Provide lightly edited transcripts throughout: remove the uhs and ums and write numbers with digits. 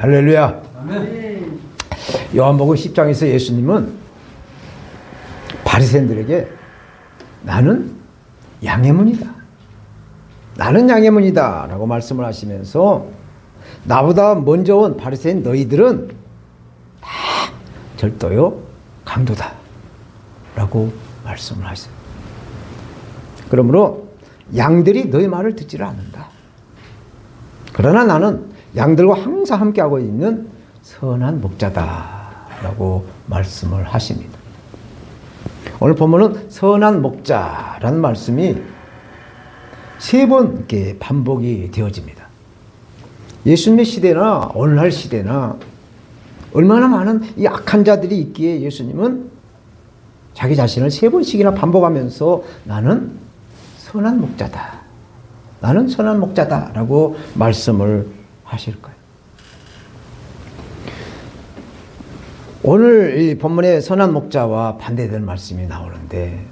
할렐루야. 아멘. 요한복음 10장에서 예수님은 바리새인들에게 나는 양의 문이다. 나는 양의 문이다 라고 말씀을 하시면서 나보다 먼저 온 바리새인 너희들은 다 절도요 강도다 라고 말씀을 하세요. 그러므로 양들이 너희 말을 듣지를 않는다. 그러나 나는 양들과 항상 함께하고 있는 선한 목자다라고 말씀을 하십니다. 오늘 본문은 선한 목자라는 말씀이 세 번 이렇게 반복이 되어집니다. 예수님의 시대나 오늘날 시대나 얼마나 많은 이 악한 자들이 있기에 예수님은 자기 자신을 세 번씩이나 반복하면서 나는 선한 목자다. 나는 선한 목자다라고 말씀을 하실 거예요. 오늘 이 본문에 선한 목자와 반대되는 말씀이 나오는데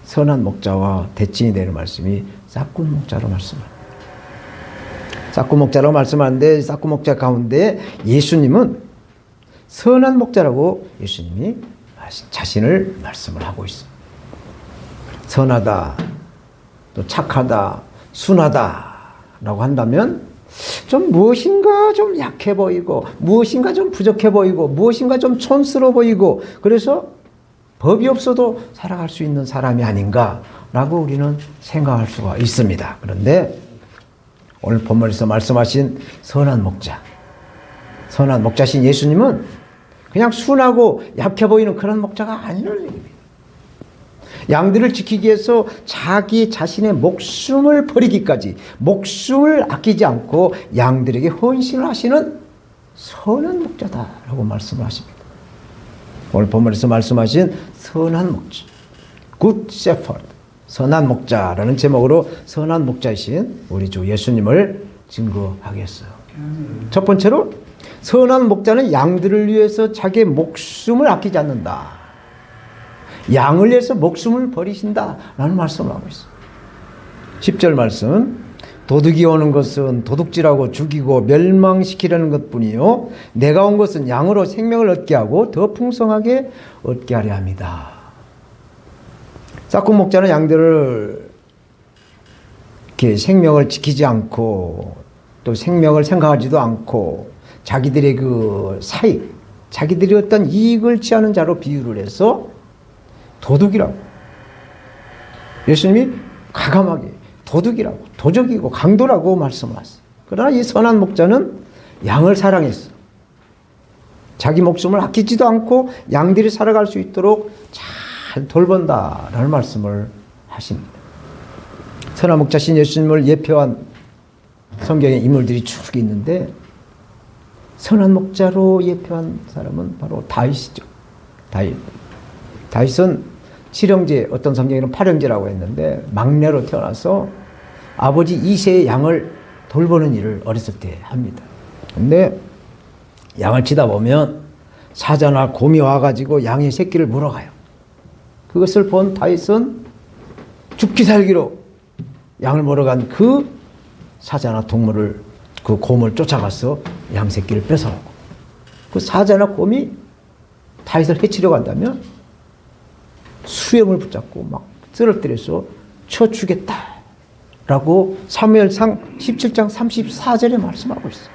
선한 목자와 대칭이 되는 말씀이 싹군 목자로 말씀합니다. 싹군 목자라고 말씀하는데 싹군 목자 가운데 예수님은 선한 목자라고 예수님이 자신을 말씀을 하고 있습니다. 선하다, 또 착하다, 순하다라고 한다면 좀 무엇인가 좀 약해 보이고 무엇인가 좀 부족해 보이고 무엇인가 좀 촌스러워 보이고 그래서 법이 없어도 살아갈 수 있는 사람이 아닌가라고 우리는 생각할 수가 있습니다. 그런데 오늘 본문에서 말씀하신 선한 목자, 선한 목자신 예수님은 그냥 순하고 약해 보이는 그런 목자가 아니라는 얘기입니다. 양들을 지키기 위해서 자기 자신의 목숨을 버리기까지 목숨을 아끼지 않고 양들에게 헌신을 하시는 선한 목자다라고 말씀을 하십니다. 오늘 본문에서 말씀하신 선한 목자, Good Shepherd, 선한 목자라는 제목으로 선한 목자이신 우리 주 예수님을 증거하겠어요. 첫 번째로 선한 목자는 양들을 위해서 자기의 목숨을 아끼지 않는다. 양을 위해서 목숨을 버리신다라는 말씀을 하고 있어요. 10절 말씀, 도둑이 오는 것은 도둑질하고 죽이고 멸망시키려는 것뿐이요 내가 온 것은 양으로 생명을 얻게 하고 더 풍성하게 얻게 하려 합니다. 싹군 목자는 양들을 이렇게 생명을 지키지 않고 또 생명을 생각하지도 않고 자기들의 그 사익, 자기들이 어떤 이익을 취하는 자로 비유를 해서 도둑이라고 예수님이 과감하게 도둑이라고 도적이고 강도라고 말씀을 하세요. 그러나 이 선한 목자는 양을 사랑했어. 자기 목숨을 아끼지도 않고 양들이 살아갈 수 있도록 잘 돌본다라는 말씀을 하십니다. 선한 목자신 예수님을 예표한 성경의 인물들이 쭉 있는데 선한 목자로 예표한 사람은 바로 다윗이죠. 다윗은 7형제, 어떤 성경에는 8형제라고 했는데 막내로 태어나서 아버지 이새의 양을 돌보는 일을 어렸을 때 합니다. 근데 양을 치다 보면 사자나 곰이 와가지고 양의 새끼를 물어가요. 그것을 본 다윗은 죽기 살기로 양을 물어간 그 사자나 동물을 그 곰을 쫓아가서 양 새끼를 뺏어가고 그 사자나 곰이 다윗을 해치려고 한다면 수염을 붙잡고 막 쓰러뜨려서 쳐 주겠다라고 사무엘상 17장 34절에 말씀하고 있어요.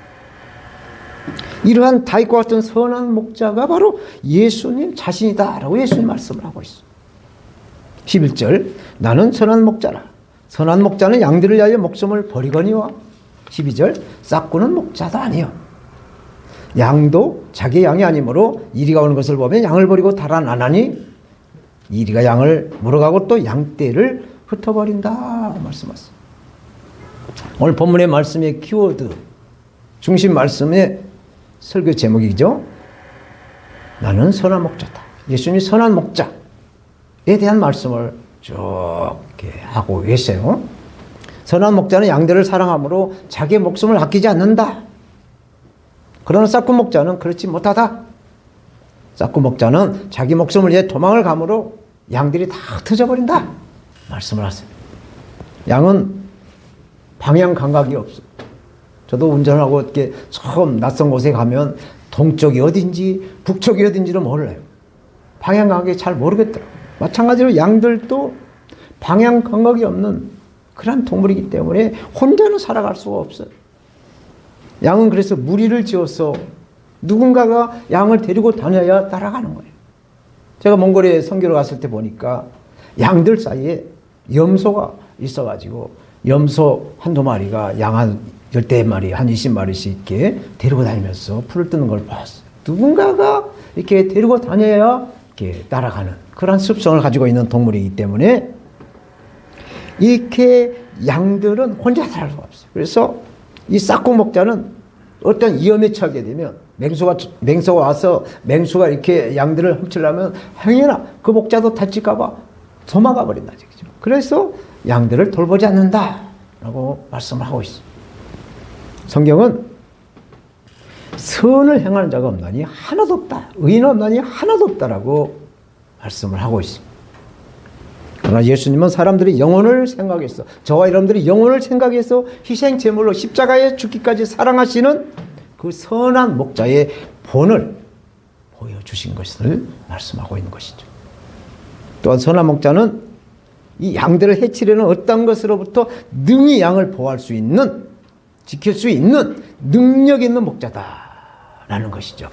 이러한 다윗과 같은 선한 목자가 바로 예수님 자신이다라고 예수님 말씀을 하고 있어요. 11절 나는 선한 목자라. 선한 목자는 양들을 위하여 목숨을 버리거니와 12절 싹구는 목자도 아니요. 양도 자기 양이 아니므로 이리가 오는 것을 보면 양을 버리고 달아나나니 이리가 양을 물어가고 또 양떼를 흩어버린다 말씀하셨어요. 오늘 본문의 말씀의 키워드 중심 말씀의 설교 제목이죠. 나는 선한 목자다. 예수님이 선한 목자에 대한 말씀을 쭉 이렇게 하고 계세요. 선한 목자는 양들을 사랑함으로 자기의 목숨을 아끼지 않는다. 그러나 싹군 목자는 그렇지 못하다. 싹군 목자는 자기 목숨을 위해 도망을 가므로 양들이 다 흩어져 버린다 말씀을 하세요. 양은 방향 감각이 없어. 저도 운전하고 이렇게 처음 낯선 곳에 가면 동쪽이 어딘지 북쪽이 어딘지를 몰라요. 방향 감각이 잘 모르겠더라고요. 마찬가지로 양들도 방향 감각이 없는 그런 동물이기 때문에 혼자는 살아갈 수가 없어요. 양은 그래서 무리를 지어서 누군가가 양을 데리고 다녀야 따라가는 거예요. 제가 몽골에 선교를 갔을 때 보니까 양들 사이에 염소가 있어가지고 염소 한두 마리가 양 한 10마리, 한 20마리씩 이렇게 데리고 다니면서 풀을 뜯는 걸 봤어요. 누군가가 이렇게 데리고 다녀야 이렇게 따라가는 그런 습성을 가지고 있는 동물이기 때문에 이렇게 양들은 혼자 살 수가 없어요. 그래서 이 싹콩 목자는 어떤 위험에 처하게 되면 맹수가 와서 맹수가 이렇게 양들을 훔치려면 행여나 그 목자도 다칠까봐 도망가 버린다. 그래서 양들을 돌보지 않는다라고 말씀을 하고 있어요. 성경은 선을 행하는 자가 없나니 하나도 없다. 의인 없나니 하나도 없다라고 말씀을 하고 있습니다. 그러나 예수님은 사람들이 영혼을 생각해서 저와 여러분들이 영혼을 생각해서 희생 제물로 십자가에 죽기까지 사랑하시는 그 선한 목자의 본을 보여주신 것을 말씀하고 있는 것이죠. 또한 선한 목자는 이 양들을 해치려는 어떤 것으로부터 능히 양을 보호할 수 있는, 지킬 수 있는 능력 있는 목자다라는 것이죠.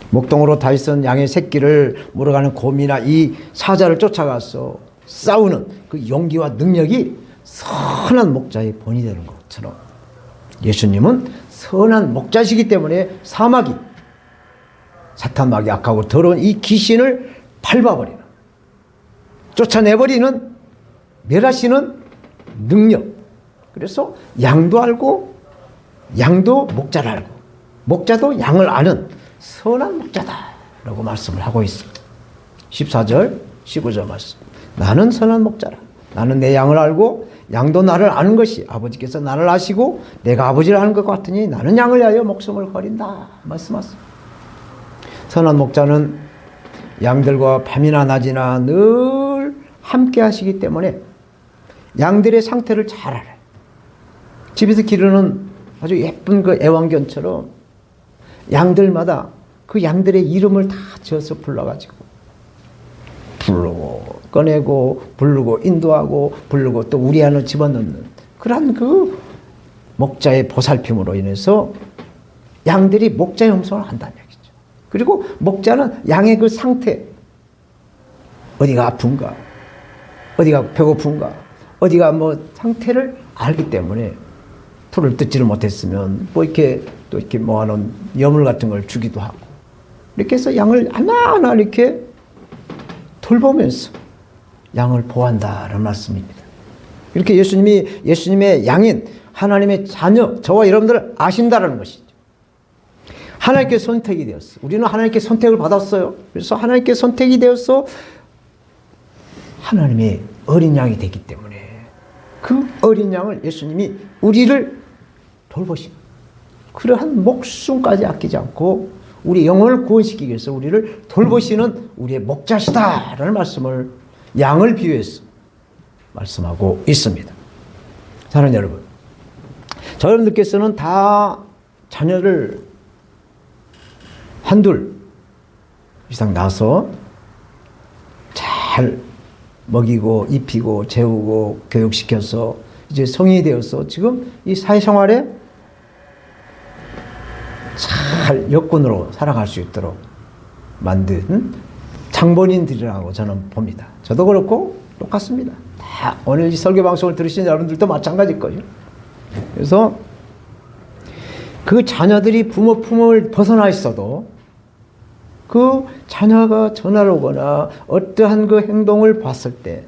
목동으로 다윗은 양의 새끼를 물어가는 곰이나 이 사자를 쫓아가서 싸우는 그 용기와 능력이 선한 목자의 본이 되는 것처럼 예수님은 선한 목자시기 때문에 사마귀, 사탄마귀 악하고 더러운 이 귀신을 밟아버리는, 쫓아내버리는, 멸하시는 능력. 그래서 양도 알고 양도 목자를 알고 목자도 양을 아는 선한 목자다라고 말씀을 하고 있습니다. 14절 15절 말씀. 나는 선한 목자라. 나는 내 양을 알고 양도 나를 아는 것이 아버지께서 나를 아시고 내가 아버지를 아는 것 같으니 나는 양을 위하여 목숨을 버린다 말씀하셨습니다. 선한 목자는 양들과 밤이나 낮이나 늘 함께 하시기 때문에 양들의 상태를 잘 알아요. 집에서 기르는 아주 예쁜 그 애완견처럼 양들마다 그 양들의 이름을 다 지어서 불러가지고 부르고 꺼내고 부르고 인도하고 부르고 또 우리 안을 집어넣는 그런 그 목자의 보살핌으로 인해서 양들이 목자의 음성을 한다는 얘기죠. 그리고 목자는 양의 그 상태, 어디가 아픈가, 어디가 배고픈가, 어디가 뭐 상태를 알기 때문에 풀을 뜯지를 못했으면 뭐 이렇게 또 이렇게 모아놓은 여물 같은 걸 주기도 하고 이렇게 해서 양을 하나하나 이렇게 돌보면서 양을 보호한다는 말씀입니다. 이렇게 예수님의 양인 하나님의 자녀, 저와 여러분들을 아신다라는 것이죠. 하나님께 선택이 되었어. 우리는 하나님께 선택을 받았어요. 그래서 하나님께 선택이 되어서 하나님의 어린 양이 되기 때문에 그 어린 양을 예수님이 우리를 돌보시고 그러한 목숨까지 아끼지 않고 우리 영혼을 구원시키기 위해서 우리를 돌보시는 우리의 목자시다라는 말씀을 양을 비유해서 말씀하고 있습니다. 사랑하는 여러분, 저 여러분들께서는 다 자녀를 한둘 이상 낳아서 잘 먹이고 입히고 재우고 교육시켜서 이제 성인이 되어서 지금 이 사회생활에 잘 여건으로 살아갈 수 있도록 만든 장본인들이라고 저는 봅니다. 저도 그렇고 똑같습니다. 다 오늘 이 설교 방송을 들으시는 여러분들도 마찬가지일 거예요. 그래서 그 자녀들이 부모 품을 벗어나 있어도 그 자녀가 전화를 오거나 어떠한 그 행동을 봤을 때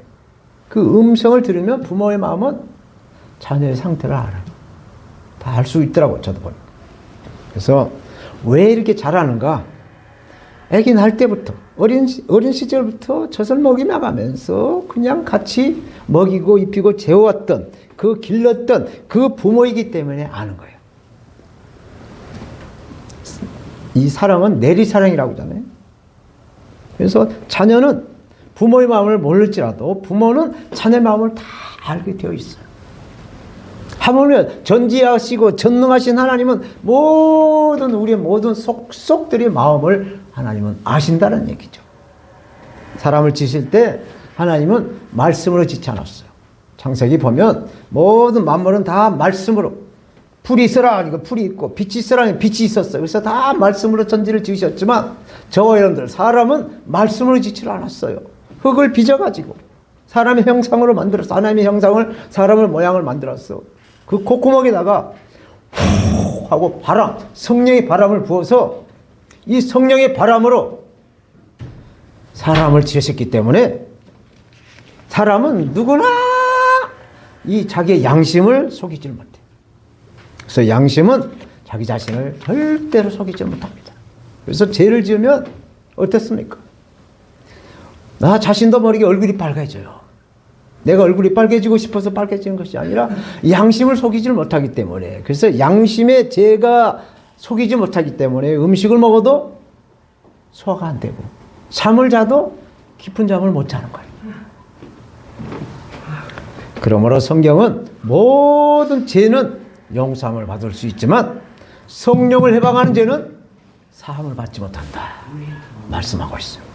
그 음성을 들으면 부모의 마음은 자녀의 상태를 알아요. 다 알 수 있더라고요. 저도 보니까. 그래서 왜 이렇게 잘하는가? 애기 낳을 때부터 어린 시절부터 젖을 먹이며 가면서 그냥 같이 먹이고 입히고 재웠던 그 길렀던 그 부모이기 때문에 아는 거예요. 이 사랑은 내리사랑이라고 하잖아요. 그래서 자녀는 부모의 마음을 모를지라도 부모는 자녀의 마음을 다 알게 되어 있어요. 하물며 전지하시고 전능하신 하나님은 우리의 모든 속속들의 마음을 하나님은 아신다는 얘기죠. 사람을 지실 때 하나님은 말씀으로 짓지 않았어요. 창세기 보면 모든 만물은 다 말씀으로, 풀이 있으라 하니까 풀이 있고 빛이 있으라 하니까 빛이 있었어요. 그래서 다 말씀으로 전지를 지으셨지만 저와 여러분들 사람은 말씀으로 짓지 않았어요. 흙을 빚어가지고 사람의 형상으로 만들었어. 하나님의 형상을, 사람의 모양을 만들었어. 그 콧구멍에다가 후 하고 바람, 성령의 바람을 부어서 이 성령의 바람으로 사람을 지으셨기 때문에 사람은 누구나 이 자기의 양심을 속이질 못해. 그래서 양심은 자기 자신을 절대로 속이지 못합니다. 그래서 죄를 지으면 어떻습니까? 나 자신도 모르게 얼굴이 빨개져요. 내가 얼굴이 빨개지고 싶어서 빨개지는 것이 아니라 양심을 속이지 못하기 때문에, 그래서 양심의 죄가 속이지 못하기 때문에 음식을 먹어도 소화가 안 되고 잠을 자도 깊은 잠을 못 자는 거예요. 그러므로 성경은 모든 죄는 용서함을 받을 수 있지만 성령을 해방하는 죄는 사함을 받지 못한다 말씀하고 있어요.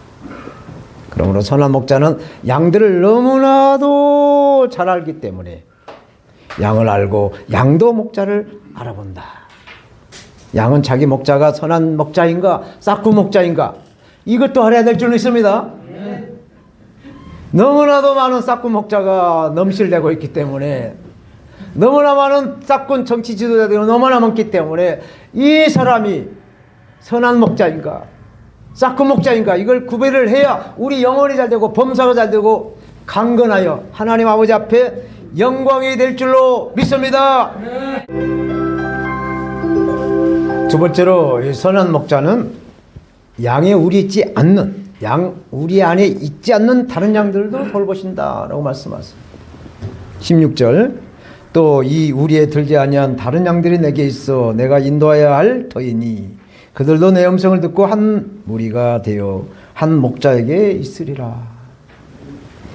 그러므로 선한 목자는 양들을 너무나도 잘 알기 때문에 양을 알고 양도 목자를 알아본다. 양은 자기 목자가 선한 목자인가 싹구 목자인가 이것도 알아야 될 줄은 있습니다. 너무나도 많은 싹구 목자가 넘실대고 있기 때문에, 너무나 많은 싹군 정치 지도자들이 너무나 많기 때문에 이 사람이 선한 목자인가 싹구 목자인가 이걸 구별을 해야 우리 영혼이 잘 되고 범사가 잘 되고 강건하여 하나님 아버지 앞에 영광이 될 줄로 믿습니다. 두 번째로 이 선한 목자는 양에 우리 있지 않는, 우리 안에 있지 않는 다른 양들도 돌보신다라고 말씀하세요. 16절 또 이 우리에 들지 아니한 다른 양들이 내게 있어 내가 인도하여야 할 터이니 그들도 내 음성을 듣고 한 무리가 되어 한 목자에게 있으리라.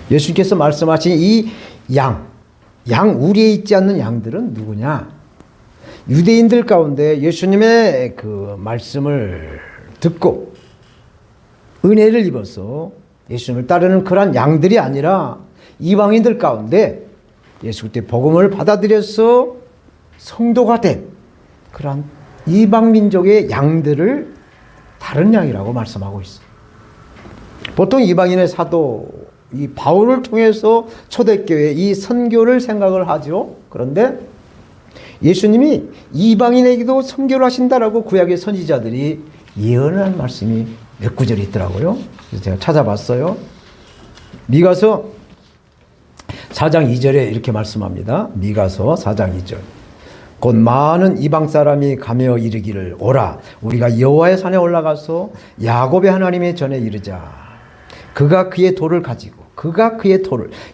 예수께서 말씀하신 이 우리에 있지 않는 양들은 누구냐? 유대인들 가운데 예수님의 그 말씀을 듣고 은혜를 입어서 예수님을 따르는 그런 양들이 아니라 이방인들 가운데 예수 그때 복음을 받아들여서 성도가 된 그런 이방 민족의 양들을 다른 양이라고 말씀하고 있어요. 보통 이방인의 사도 이 바울을 통해서 초대교회 이 선교를 생각을 하죠. 그런데 예수님이 이방인에게도 선교를 하신다라고 구약의 선지자들이 예언한 말씀이 몇 구절이 있더라고요. 그래서 제가 찾아봤어요. 미가서 4장 2절에 이렇게 말씀합니다. 미가서 4장 2절. 곧 많은 이방 사람이 가며 이르기를 오라 우리가 여호와의 산에 올라가서 야곱의 하나님의 전에 이르자. 그가 그의 돌을 가지고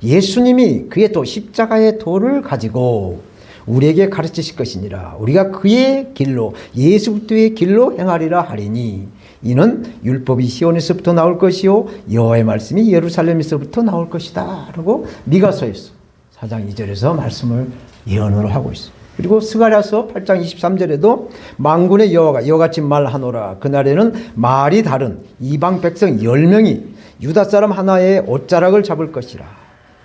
예수님이 그의 돌 십자가의 돌을 가지고 우리에게 가르치실 것이니라. 우리가 그의 길로 예수 그리스도의 길로 행하리라 하리니 이는 율법이 시온에서부터 나올 것이요 여호와의 말씀이 예루살렘에서부터 나올 것이다 라고 미가서에서 4장 2절에서 말씀을 예언으로 하고 있어요. 그리고 스가랴서 8장 23절에도 만군의 여호와가 이와 같이 말하노라. 그날에는 말이 다른 이방 백성 10명이 유다 사람 하나의 옷자락을 잡을 것이라.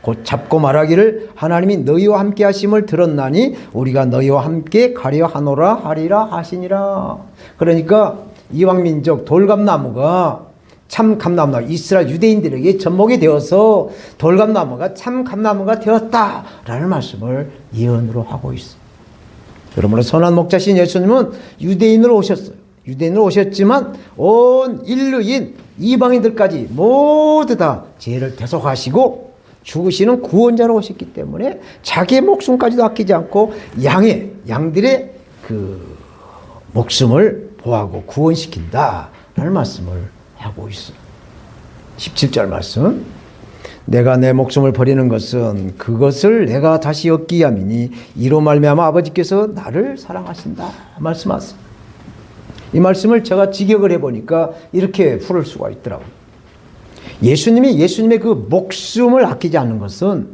곧 잡고 말하기를 하나님이 너희와 함께 하심을 들었나니 우리가 너희와 함께 가려 하노라 하리라 하시니라. 그러니까 이방민족 돌감나무가 참 감나무가 이스라엘 유대인들에게 접목이 되어서 돌감나무가 참 감나무가 되었다라는 말씀을 예언으로 하고 있어요. 그러므로 선한 목자신 예수님은 유대인으로 오셨어요. 유대인으로 오셨지만 온 인류인 이방인들까지 모두 다 죄를 대속하시고 죽으시는 구원자로 오셨기 때문에 자기의 목숨까지도 아끼지 않고 양들의 그 목숨을 보호하고 구원시킨다라는 말씀을 하고 있어요. 17절 말씀. 내가 내 목숨을 버리는 것은 그것을 내가 다시 얻기 위함이니 이로 말미암아 아버지께서 나를 사랑하신다 말씀하세요. 이 말씀을 제가 직역을 해보니까 이렇게 풀을 수가 있더라고요. 예수님의 그 목숨을 아끼지 않는 것은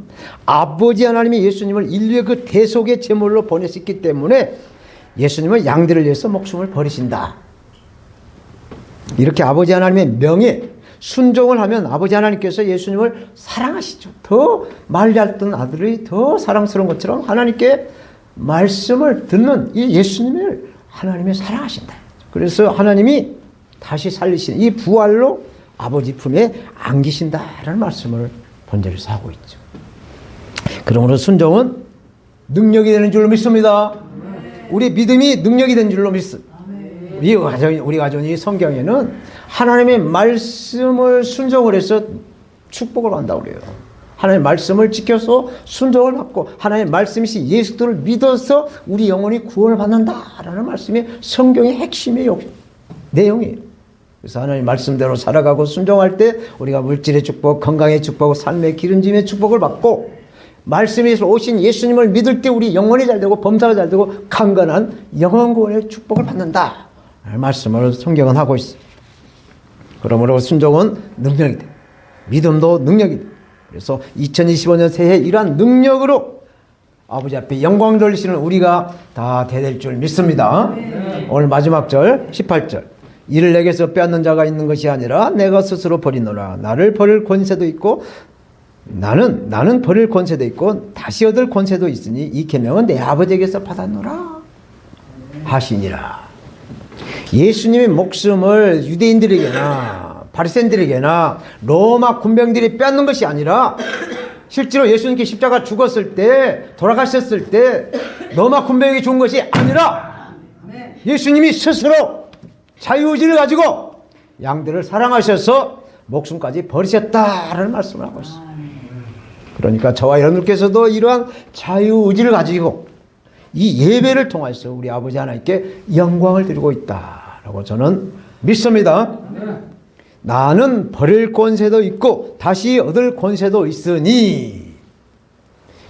아버지 하나님이 예수님을 인류의 그 대속의 제물로 보내셨기 때문에 예수님은 양들을 위해서 목숨을 버리신다. 이렇게 아버지 하나님의 명예, 순종을 하면 아버지 하나님께서 예수님을 사랑하시죠. 더 말잘 듣는 아들이 더 사랑스러운 것처럼 하나님께 말씀을 듣는 이 예수님을 하나님이 사랑하신다. 그래서 하나님이 다시 살리시는 이 부활로 아버지 품에 안기신다라는 말씀을 본절에서 하고 있죠. 그러므로 순종은 능력이 되는 줄로 믿습니다. 우리 믿음이 능력이 되는 줄로 믿습니다. 우리 가정이 성경에는 하나님의 말씀을 순종을 해서 축복을 받는다고 그래요. 하나님의 말씀을 지켜서 순종을 받고 하나님의 말씀이신 예수 그리스도를 믿어서 우리 영혼이 구원을 받는다라는 말씀이 성경의 핵심의 내용이에요. 그래서 하나님 말씀대로 살아가고 순종할 때 우리가 물질의 축복, 건강의 축복, 삶의 기름짐의 축복을 받고 말씀에서 오신 예수님을 믿을 때 우리 영혼이 잘 되고 범사가 잘 되고 강건한 영혼구원의 축복을 받는다. 말씀을 성경은 하고 있어요. 그러므로 순종은 능력이 돼. 믿음도 능력이 돼. 그래서 2025년 새해 이러한 능력으로 아버지 앞에 영광 돌리시는 우리가 다 되될 줄 믿습니다. 오늘 마지막 절 18절. 이를 내게서 빼앗는 자가 있는 것이 아니라 내가 스스로 버리노라. 나를 버릴 권세도 있고 나는 버릴 권세도 있고 다시 얻을 권세도 있으니 이 계명은 내 아버지에게서 받았노라 하시니라. 예수님의 목숨을 유대인들에게나 바리새인들에게나 로마 군병들이 빼앗는 것이 아니라 실제로 예수님께 십자가 죽었을 때 돌아가셨을 때 로마 군병이 죽은 것이 아니라 예수님이 스스로 자유의지를 가지고 양들을 사랑하셔서 목숨까지 버리셨다라는 말씀을 하고 있습니다. 그러니까 저와 여러분께서도 이러한 자유의지를 가지고 이 예배를 통해서 우리 아버지 하나님께 영광을 드리고 있다라고 저는 믿습니다. 나는 버릴 권세도 있고 다시 얻을 권세도 있으니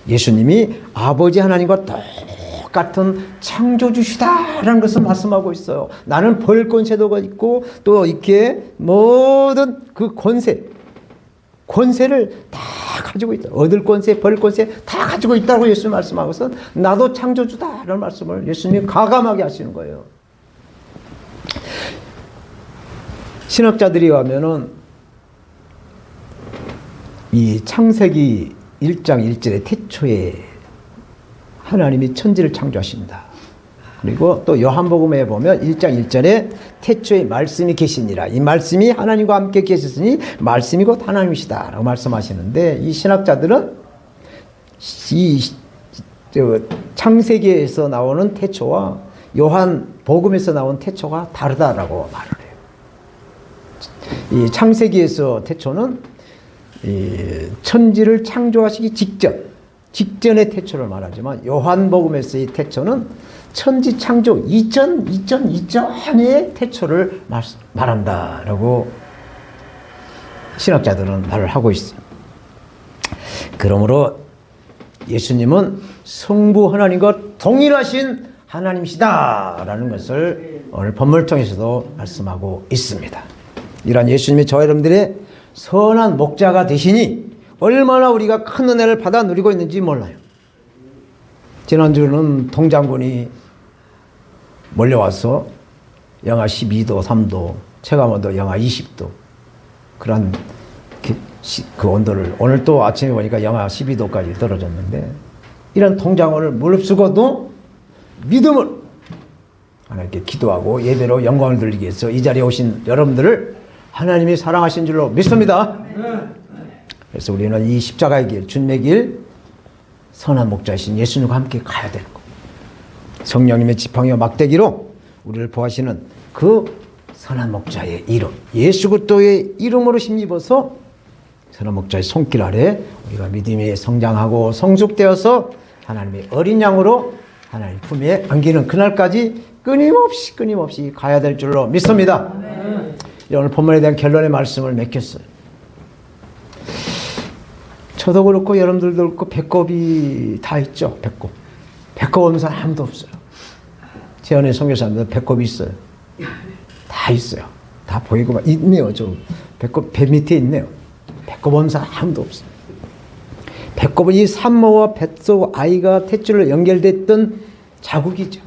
예수님이 아버지 하나님과 똑같은 창조주시다라는 것을 말씀하고 있어요. 나는 버릴 권세도 있고 또 이렇게 모든 그 권세를 다 가지고 있다. 얻을 권세, 버릴 권세 다 가지고 있다고 예수님 말씀하고서 나도 창조주다라는 말씀을 예수님이 가감하게 하시는 거예요. 신학자들이 하면은 이 창세기 1장 1절의 태초에 하나님이 천지를 창조하신다. 그리고 또 요한복음에 보면 1장 1절에 태초에 말씀이 계시니라. 이 말씀이 하나님과 함께 계셨으니 말씀이 곧 하나님이시다 라고 말씀하시는데 이 신학자들은 이 창세기에서 나오는 태초와 요한복음에서 나온 태초가 다르다라고 말을 해요. 이 창세기에서 태초는 이 천지를 창조하시기 직전의 태초를 말하지만 요한복음에서의 태초는 천지 창조 이전의 태초를 말한다라고 신학자들은 말을 하고 있어요. 그러므로 예수님은 성부 하나님과 동일하신 하나님이시다라는 것을 오늘 본문을 통해서도 말씀하고 있습니다. 이러한 예수님이 저와 여러분들의 선한 목자가 되시니 얼마나 우리가 큰 은혜를 받아 누리고 있는지 몰라요. 지난주는 동장군이 몰려와서 영하 12도, 3도, 체감온도 영하 20도 그런 그 온도를 오늘 또 아침에 보니까 영하 12도까지 떨어졌는데 이런 동장군을 무릅쓰고도 믿음을 하나님께 기도하고 예배로 영광을 돌리기 위해서 이 자리에 오신 여러분들을 하나님이 사랑하신 줄로 믿습니다. 그래서 우리는 이 십자가의 길, 주님의 길, 선한 목자이신 예수님과 함께 가야 되는 거. 성령님의 지팡이와 막대기로 우리를 보호하시는 그 선한 목자의 이름, 예수 그리스도의 이름으로 힘입어서 선한 목자의 손길 아래 우리가 믿음에 성장하고 성숙되어서 하나님의 어린 양으로 하나님 품에 안기는 그날까지 끊임없이 가야 될 줄로 믿습니다. 오늘 본문에 대한 결론의 말씀을 맺겠어요. 저도 그렇고 여러분들도 그렇고 배꼽이 다 있죠. 배꼽 없는 사람 아무도 없어요. 재현의 선교사님들 배꼽이 있어요. 다 있어요. 다 보이고 있네요. 좀 배꼽 배 밑에 있네요. 배꼽은 사람 아무도 없어요. 배꼽은 이 산모와 뱃속 아이가 탯줄로 연결됐던 자국이죠.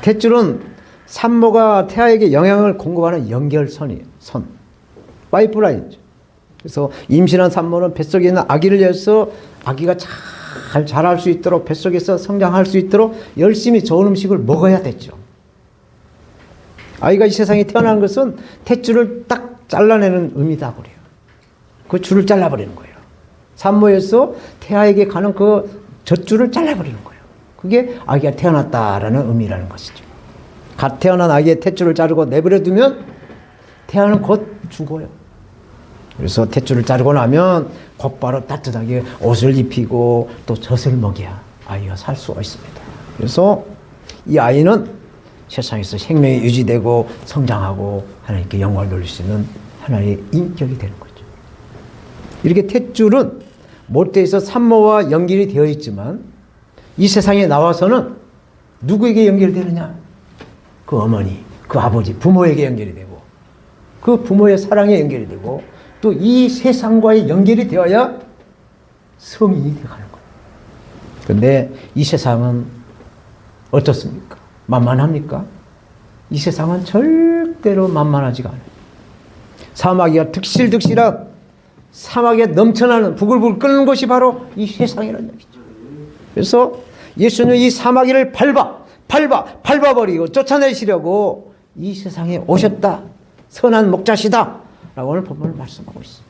탯줄은 산모가 태아에게 영양을 공급하는 연결선이에요. 선. 파이프라인이죠. 그래서 임신한 산모는 뱃속에 있는 아기를 위해서 아기가 잘 자랄 수 있도록 뱃속에서 성장할 수 있도록 열심히 좋은 음식을 먹어야 됐죠. 아이가 이 세상에 태어나는 것은 탯줄을 딱 잘라내는 의미다 그래요. 그 줄을 잘라버리는 거예요. 산모에서 태아에게 가는 그 젖줄을 잘라버리는 거예요. 그게 아기가 태어났다라는 의미라는 것이죠. 갓 태어난 아기의 탯줄을 자르고 내버려 두면 태아는 곧 죽어요. 그래서 탯줄을 자르고 나면 곧바로 따뜻하게 옷을 입히고 또 젖을 먹여야 아이가 살 수가 있습니다. 그래서 이 아이는 세상에서 생명이 유지되고 성장하고 하나님께 영광을 돌릴 수 있는 하나님의 인격이 되는 거죠. 이렇게 탯줄은 모태에서 산모와 연결이 되어 있지만 이 세상에 나와서는 누구에게 연결되느냐? 그 어머니, 그 아버지, 부모에게 연결이 되고 그 부모의 사랑에 연결이 되고 또 이 세상과의 연결이 되어야 성인이 되어가는 거예요. 그런데 이 세상은 어떻습니까? 만만합니까? 이 세상은 절대로 만만하지가 않아요. 사마귀가 득실득실한 사막에 넘쳐나는 부글부글 끓는 곳이 바로 이 세상이라는 얘기죠. 그래서 예수님은 이 사마귀를 밟아버리고 쫓아내시려고 이 세상에 오셨다. 선한 목자시다. 라고 오늘 본문을 말씀하고 있습니다.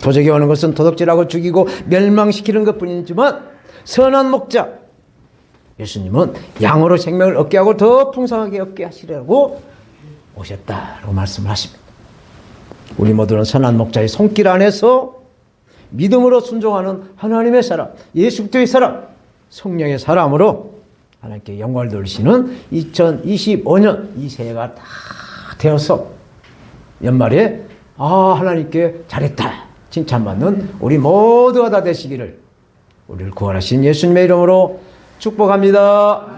도적이 오는 것은 도둑질하고 죽이고 멸망시키는 것뿐이지만 선한 목자 예수님은 양으로 생명을 얻게 하고 더 풍성하게 얻게 하시려고 오셨다라고 말씀을 하십니다. 우리 모두는 선한 목자의 손길 안에서 믿음으로 순종하는 하나님의 사람, 예수 그리스도의 사람, 성령의 사람으로 하나님께 영광을 돌리시는 2025년 이 새해가 다 되어서 연말에 하나님께 잘했다 칭찬받는 우리 모두가 다 되시기를 우리를 구원하신 예수님의 이름으로 축복합니다.